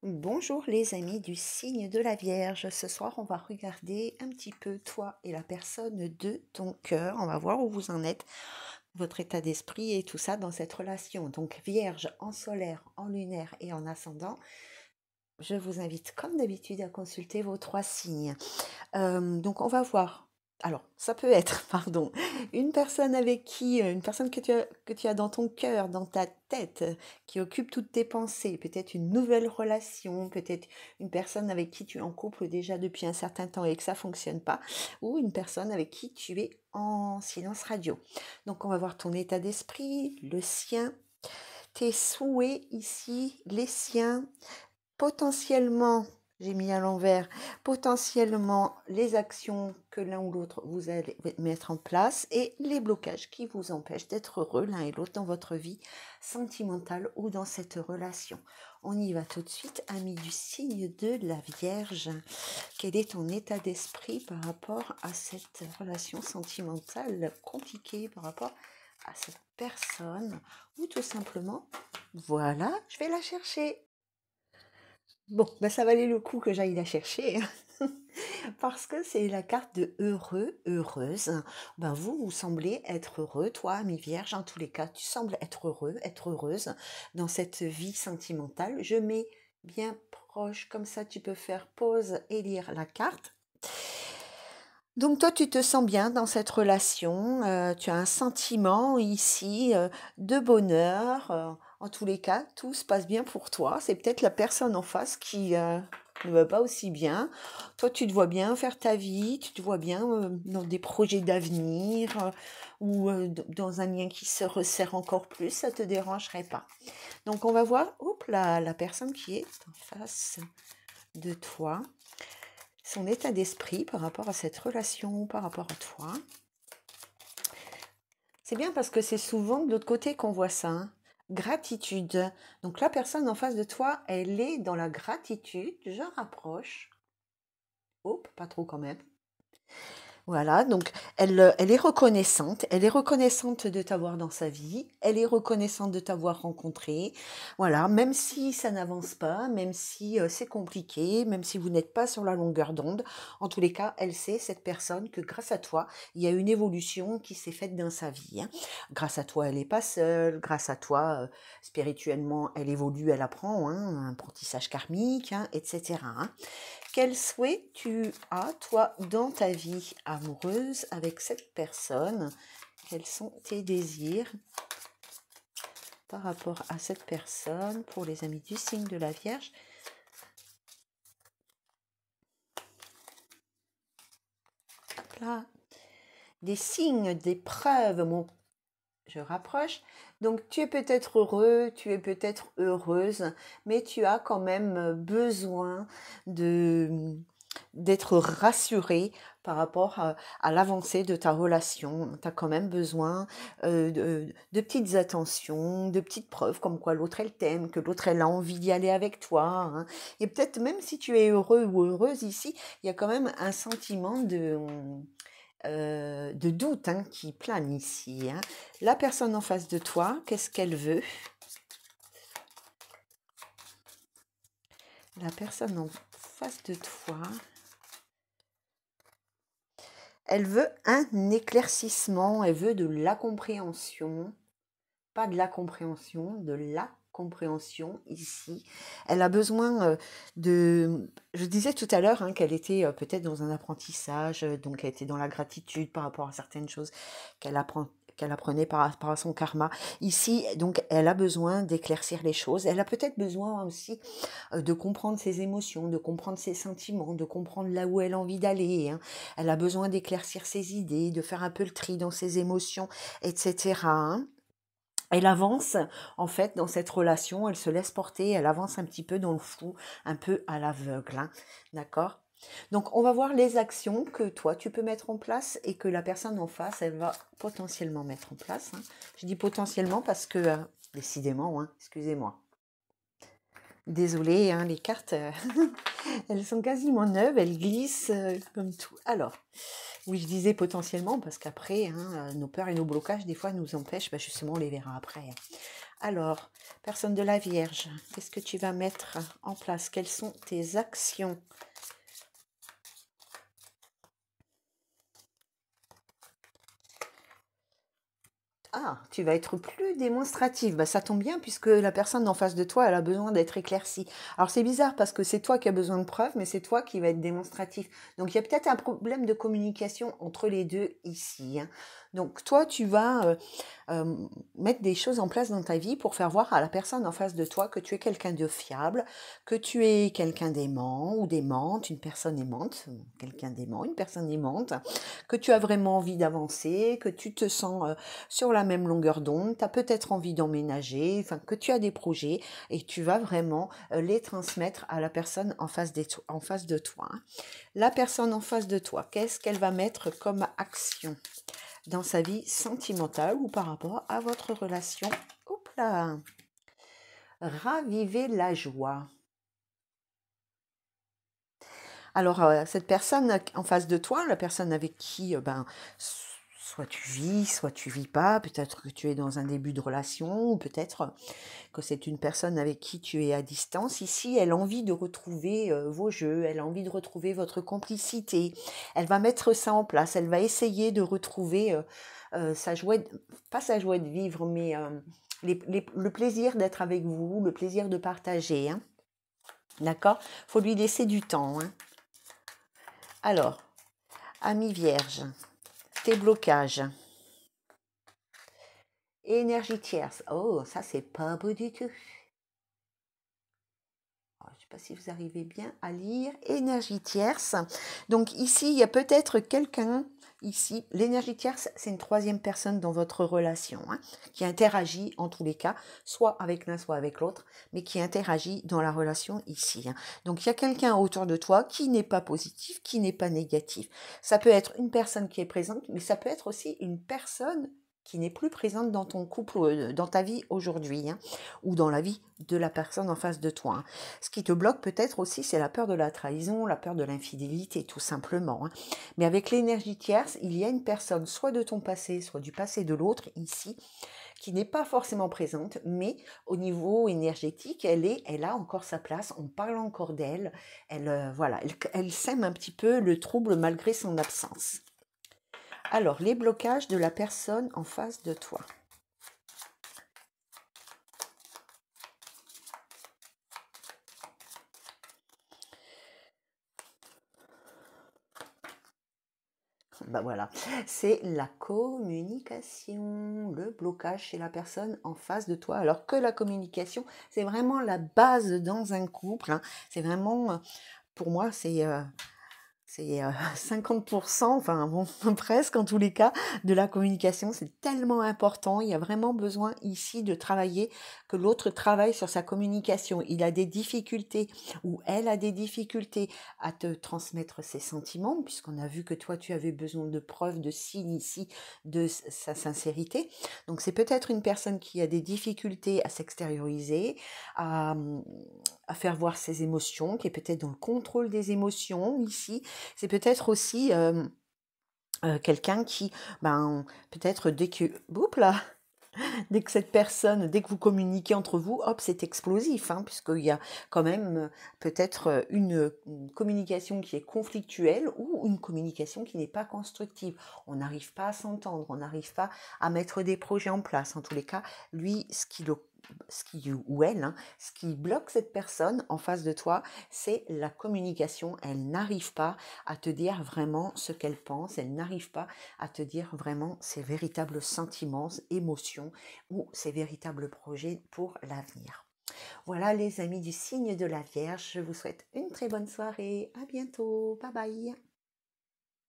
Bonjour les amis du signe de la Vierge. Ce soir, on va regarder un petit peu toi et la personne de ton cœur. On va voir où vous en êtes, votre état d'esprit et tout ça dans cette relation. Donc Vierge en solaire, en lunaire et en ascendant. Je vous invite comme d'habitude à consulter vos trois signes. Donc on va voir. Alors, ça peut être, pardon, une personne avec qui, une personne que tu as dans ton cœur, dans ta tête, qui occupe toutes tes pensées, peut-être une nouvelle relation, peut-être une personne avec qui tu es en couple déjà depuis un certain temps et que ça fonctionne pas, ou une personne avec qui tu es en silence radio. Donc on va voir ton état d'esprit, le sien, tes souhaits ici, les siens, potentiellement, j'ai mis à l'envers, potentiellement les actions que l'un ou l'autre vous allez mettre en place et les blocages qui vous empêchent d'être heureux l'un et l'autre dans votre vie sentimentale ou dans cette relation. On y va tout de suite, ami du signe de la Vierge. Quel est ton état d'esprit par rapport à cette relation sentimentale compliquée, par rapport à cette personne ou tout simplement, voilà, je vais la chercher. Bon, ben ça valait le coup que j'aille la chercher, parce que c'est la carte de heureux, heureuse. Ben vous semblez être heureux, toi, ami Vierge, en tous les cas, tu sembles être heureux, être heureuse dans cette vie sentimentale. Je mets bien proche, comme ça tu peux faire pause et lire la carte. Donc toi, tu te sens bien dans cette relation, tu as un sentiment ici de bonheur. En tous les cas, tout se passe bien pour toi. C'est peut-être la personne en face qui ne va pas aussi bien. Toi, tu te vois bien faire ta vie, tu te vois bien dans des projets d'avenir ou dans un lien qui se resserre encore plus, ça te dérangerait pas. Donc on va voir, hop, la personne qui est en face de toi, son état d'esprit par rapport à cette relation, par rapport à toi. C'est bien parce que c'est souvent de l'autre côté qu'on voit ça, hein. Gratitude. Donc la personne en face de toi, elle est dans la gratitude. Je rapproche. Hop, pas trop quand même. Voilà, donc elle est reconnaissante de t'avoir dans sa vie, elle est reconnaissante de t'avoir rencontré. Voilà, même si ça n'avance pas, même si c'est compliqué, même si vous n'êtes pas sur la longueur d'onde, en tous les cas, elle sait, cette personne, que grâce à toi, il y a une évolution qui s'est faite dans sa vie, hein. Grâce à toi, elle n'est pas seule, grâce à toi, spirituellement, elle évolue, elle apprend, hein, un apprentissage karmique, hein, etc., hein. Quel souhait tu as, toi, dans ta vie amoureuse avec cette personne? Quels sont tes désirs par rapport à cette personne pour les amis du signe de la Vierge? Là, des signes, des preuves, je rapproche. Donc tu es peut-être heureux, tu es peut-être heureuse, mais tu as quand même besoin de d'être rassuré par rapport à l'avancée de ta relation. Tu as quand même besoin de petites attentions, de petites preuves comme quoi l'autre elle t'aime, que l'autre elle a envie d'y aller avec toi, hein. Et peut-être même si tu es heureux ou heureuse ici, il y a quand même un sentiment de doute, hein, qui plane ici, hein. La personne en face de toi, qu'est-ce qu'elle veut? La personne en face de toi, elle veut un éclaircissement, elle veut de la compréhension, pas de la compréhension, de la compréhension ici. Elle a besoin je disais tout à l'heure, hein, qu'elle était peut-être dans un apprentissage, donc elle était dans la gratitude par rapport à certaines choses qu'elle apprend qu'elle apprenait par rapport à son karma. Ici, donc, elle a besoin d'éclaircir les choses. Elle a peut-être besoin aussi de comprendre ses émotions, de comprendre ses sentiments, de comprendre là où elle a envie d'aller, hein. Elle a besoin d'éclaircir ses idées, de faire un peu le tri dans ses émotions, etc., hein. Elle avance, en fait, dans cette relation, elle se laisse porter, elle avance un petit peu dans le flou, un peu à l'aveugle, hein, d'accord? Donc, on va voir les actions que toi, tu peux mettre en place et que la personne en face, elle va potentiellement mettre en place, hein. Je dis potentiellement parce que, décidément, hein, excusez-moi. Désolée, hein, les cartes, elles sont quasiment neuves, elles glissent comme tout. Alors, oui, je disais potentiellement parce qu'après, hein, nos peurs et nos blocages, des fois, nous empêchent, justement, on les verra après, hein. Alors, personne de la Vierge, qu'est-ce que tu vas mettre en place? Quelles sont tes actions? Ah, tu vas être plus démonstrative. Bah, ça tombe bien puisque la personne en face de toi, elle a besoin d'être éclaircie. Alors c'est bizarre parce que c'est toi qui as besoin de preuves, mais c'est toi qui va être démonstratif. Donc il y a peut-être un problème de communication entre les deux ici, hein. Donc toi, tu vas euh, mettre des choses en place dans ta vie pour faire voir à la personne en face de toi que tu es quelqu'un de fiable, que tu es quelqu'un d'aimant ou d'aimante, une personne aimante, quelqu'un d'aimant, une personne aimante, que tu as vraiment envie d'avancer, que tu te sens sur la même longueur d'onde, tu as peut-être envie d'emménager, enfin que tu as des projets et tu vas vraiment les transmettre à la personne en face de toi, hein. La personne en face de toi, qu'est-ce qu'elle va mettre comme action dans sa vie sentimentale ou par rapport à votre relation? Hop là! Ravivez la joie. Alors, cette personne en face de toi, la personne avec qui, soit tu vis pas, peut-être que tu es dans un début de relation, ou peut-être que c'est une personne avec qui tu es à distance. Ici, elle a envie de retrouver vos jeux, elle a envie de retrouver votre complicité. Elle va mettre ça en place, elle va essayer de retrouver sa joie, pas sa joie de vivre, mais le plaisir d'être avec vous, le plaisir de partager, hein. D'accord? Faut lui laisser du temps, hein. Alors, ami vierge, tes blocages. Énergie tierce. Oh, ça, c'est pas beau du tout. Je ne sais pas si vous arrivez bien à lire. Énergie tierce. Donc ici, il y a peut-être quelqu'un, ici, l'énergie tierce, c'est une troisième personne dans votre relation, hein, qui interagit en tous les cas, soit avec l'un, soit avec l'autre, mais qui interagit dans la relation ici, hein. Donc il y a quelqu'un autour de toi qui n'est pas positif, qui n'est pas négatif. Ça peut être une personne qui est présente, mais ça peut être aussi une personne qui n'est plus présente dans ton couple, dans ta vie aujourd'hui, hein, ou dans la vie de la personne en face de toi, hein. Ce qui te bloque peut-être aussi, c'est la peur de la trahison, la peur de l'infidélité, tout simplement, hein. Mais avec l'énergie tierce, il y a une personne, soit de ton passé, soit du passé de l'autre, ici, qui n'est pas forcément présente, mais au niveau énergétique, elle a encore sa place, on parle encore d'elle, voilà, elle sème un petit peu le trouble malgré son absence. Alors, les blocages de la personne en face de toi. Bah voilà, c'est la communication, le blocage chez la personne en face de toi. Alors que la communication, c'est vraiment la base dans un couple, hein. C'est vraiment, pour moi, c'est 50%, enfin bon, presque en tous les cas, de la communication. C'est tellement important. Il y a vraiment besoin ici de travailler, que l'autre travaille sur sa communication. Il a des difficultés ou elle a des difficultés à te transmettre ses sentiments, puisqu'on a vu que toi, tu avais besoin de preuves, de signes ici, de sa sincérité. Donc c'est peut-être une personne qui a des difficultés à s'extérioriser, à, à faire voir ses émotions, qui est peut-être dans le contrôle des émotions ici. C'est peut-être aussi quelqu'un qui, peut-être dès que cette personne, dès que vous communiquez entre vous, hop, c'est explosif, hein, puisqu'il y a quand même peut-être une communication qui est conflictuelle ou une communication qui n'est pas constructive. On n'arrive pas à s'entendre, on n'arrive pas à mettre des projets en place. En tous les cas, lui, ce qui ou elle, hein, ce qui bloque cette personne en face de toi, c'est la communication. Elle n'arrive pas à te dire vraiment ce qu'elle pense, elle n'arrive pas à te dire vraiment ses véritables sentiments, émotions ou ses véritables projets pour l'avenir. Voilà les amis du signe de la Vierge, je vous souhaite une très bonne soirée, à bientôt, bye bye.